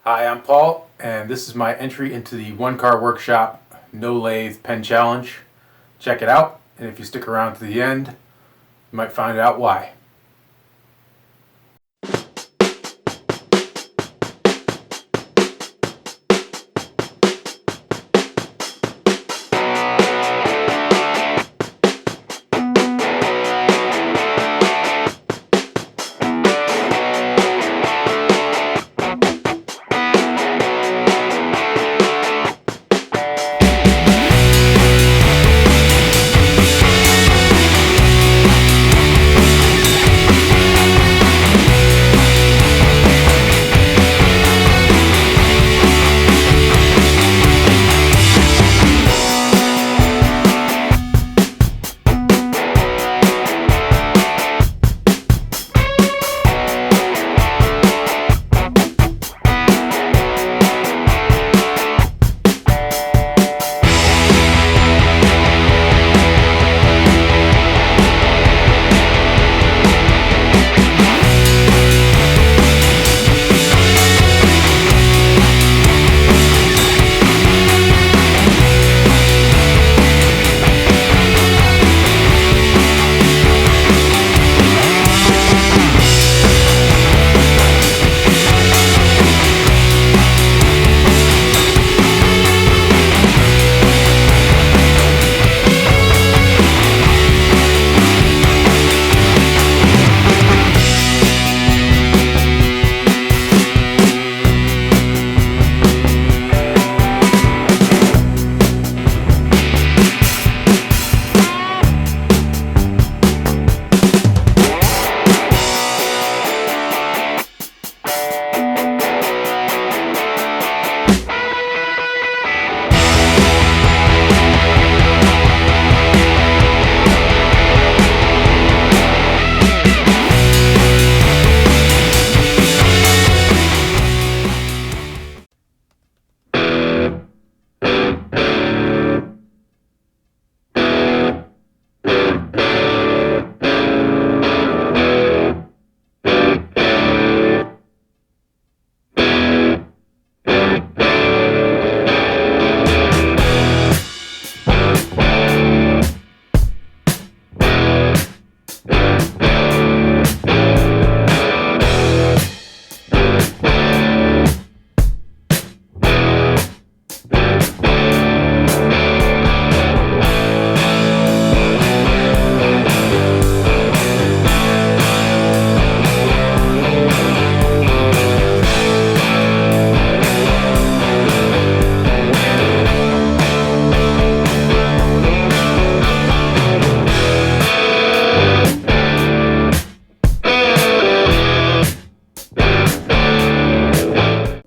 Hi, I'm Paul, and this is my entry into the One Car Workshop No Lathe Pen Challenge. Check it out, and if you stick around to the end, you might find out why.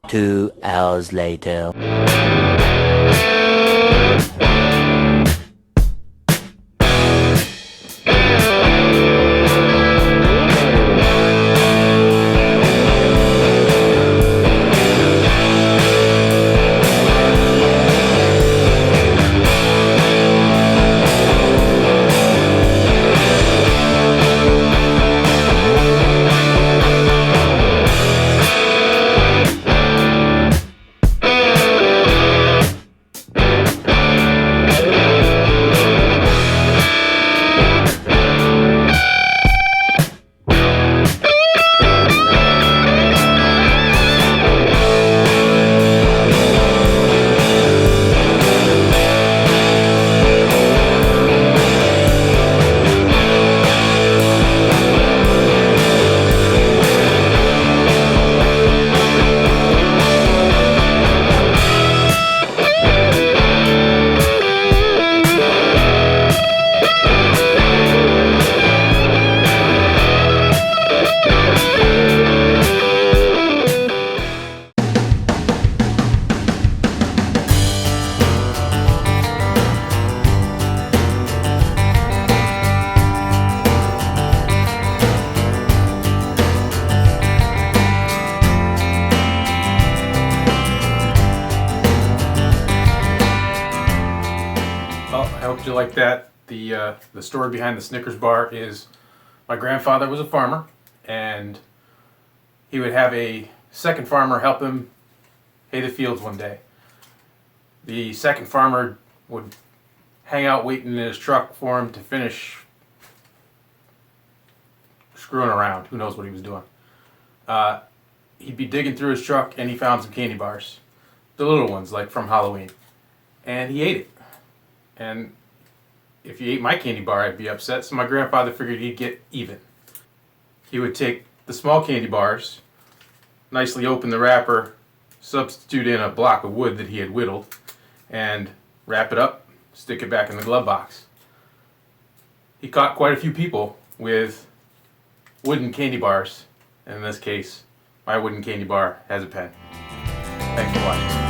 Two hours later. I hope you like that. The story behind the Snickers bar is my grandfather was a farmer, and he would have a second farmer help him hay the fields one day. The second farmer would hang out waiting in his truck for him to finish screwing around. Who knows what he was doing. He'd be digging through his truck and he found some candy bars. The little ones, like from Halloween. And he ate it. And if he ate my candy bar, I'd be upset. So my grandfather figured he'd get even. He would take the small candy bars, nicely open the wrapper, substitute in a block of wood that he had whittled, and wrap it up, stick it back in the glove box. He caught quite a few people with wooden candy bars, and in this case, my wooden candy bar has a pen. Thanks for watching.